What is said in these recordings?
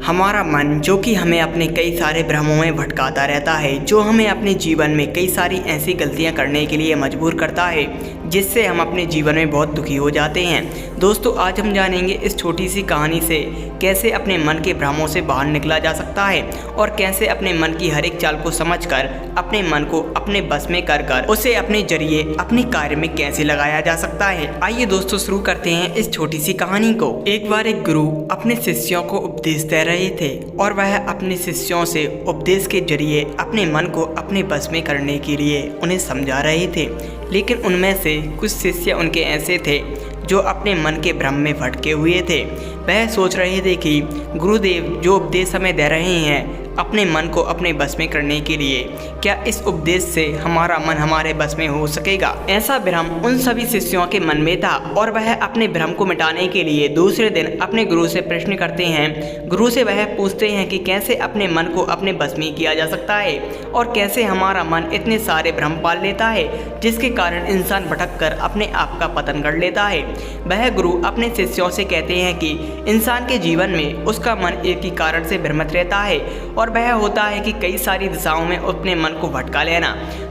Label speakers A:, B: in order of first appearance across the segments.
A: हमारा मन जो कि हमें अपने कई सारे भ्रमों में भटकाता रहता है, जो हमें अपने जीवन में कई सारी ऐसी गलतियां करने के लिए मजबूर करता है जिससे हम अपने जीवन में बहुत दुखी हो जाते हैं। दोस्तों, आज हम जानेंगे इस छोटी सी कहानी से कैसे अपने मन के भ्रमों से बाहर निकला जा सकता है और कैसे अपने मन की हर एक चाल को समझकर अपने मन को अपने बस में कर उसे अपने जरिए अपने कार्य में कैसे लगाया जा सकता है। आइए दोस्तों, शुरू करते हैं इस छोटी सी कहानी को। एक बार एक गुरु अपने शिष्यों को उपदेश दे रहे थे और वह अपने शिष्यों से उपदेश के जरिए अपने मन को अपने बस में करने के लिए उन्हें समझा रहे थे। लेकिन उनमें से कुछ शिष्य उनके ऐसे थे जो अपने मन के भ्रम में भटके हुए थे। वह सोच रहे थे कि गुरुदेव जो उपदेश हमें दे रहे हैं अपने मन को अपने बस में करने के लिए, क्या इस उपदेश से हमारा मन हमारे बस में हो सकेगा? ऐसा भ्रम उन सभी शिष्यों के मन में था और वह अपने भ्रम को मिटाने के लिए दूसरे दिन अपने गुरु से प्रश्न करते हैं। गुरु से वह पूछते हैं कि कैसे अपने मन को अपने बस में किया जा सकता है और कैसे हमारा मन इतने सारे भ्रम पाल लेता है जिसके कारण इंसान भटक कर अपने आप का पतन कर लेता है। वह गुरु अपने शिष्यों से कहते हैं कि इंसान के जीवन में उसका मन एक ही कारण से भ्रमित रहता है और वह होता है कि कई सारी दिशाओं में अपने मन को भटका लेना।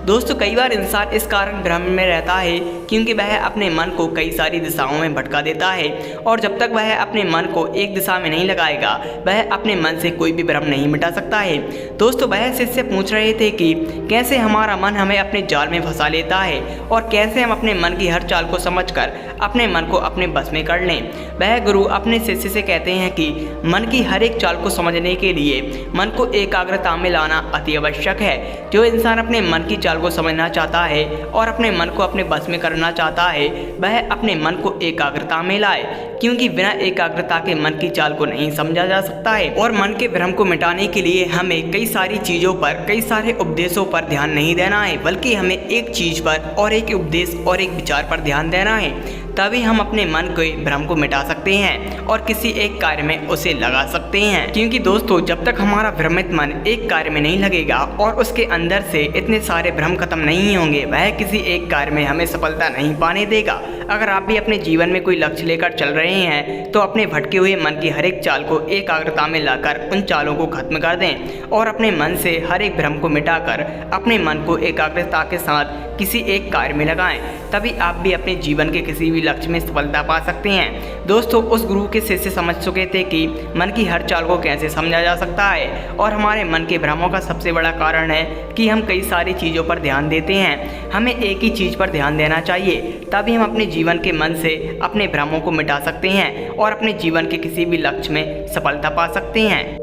A: दोस्तों, कई बार इंसान इस कारण भ्रम में रहता है क्योंकि वह अपने मन को कई सारी दिशाओं में भटका देता है और जब तक वह अपने मन को एक दिशा में नहीं लगाएगा वह अपने मन से कोई भी भ्रम नहीं मिटा सकता है। दोस्तों, वह शिष्य पूछ रहे थे कि कैसे हमारा मन हमें अपने जाल में फंसा लेता है और कैसे हम अपने मन की हर चाल को समझकर अपने मन को अपने बस में कर लें। वह गुरु अपने शिष्य से कहते हैं कि मन की हर एक चाल को समझने के लिए मन को एकाग्रता में लाना अति आवश्यक है। जो इंसान अपने मन की चाल को समझना चाहता है और अपने मन को अपने बस में करना चाहता है वह अपने मन को एकाग्रता में लाए, क्योंकि बिना एकाग्रता के मन की चाल को नहीं समझा जा सकता है। और मन के भ्रम को मिटाने के लिए हमें कई सारी चीज़ों पर, कई सारे उपदेशों पर ध्यान नहीं देना है, बल्कि हमें एक चीज़ पर और एक उपदेश और एक विचार पर ध्यान देना है। तभी हम अपने मन के भ्रम को मिटा सकते हैं और किसी एक कार्य में उसे लगा सकते हैं। क्योंकि दोस्तों, जब तक हमारा भ्रमित मन एक कार्य में नहीं लगेगा और उसके अंदर से इतने सारे भ्रम खत्म नहीं होंगे वह किसी एक कार्य में हमें सफलता नहीं पाने देगा। अगर आप भी अपने जीवन में कोई लक्ष्य लेकर चल रहे हैं तो अपने भटके हुए मन की हर एक चाल को एकाग्रता में लाकर उन चालों को खत्म कर दें और अपने मन से हर एक भ्रम को मिटाकर अपने मन को एकाग्रता के साथ किसी एक कार्य में लगाएं। तभी आप भी अपने जीवन के किसी भी लक्ष्य में सफलता पा सकते हैं। दोस्तों, उस गुरु के शिष्य समझ चुके थे कि मन की हर चाल को कैसे समझा जा सकता है और हमारे मन के भ्रमों का सबसे बड़ा कारण है कि हम कई सारी चीज़ों पर ध्यान देते हैं। हमें एक ही चीज़ पर ध्यान देना चाहिए, तभी हम अपने जीवन के मन से अपने भ्रमों को मिटा सकते हैं और अपने जीवन के किसी भी लक्ष्य में सफलता पा सकते हैं।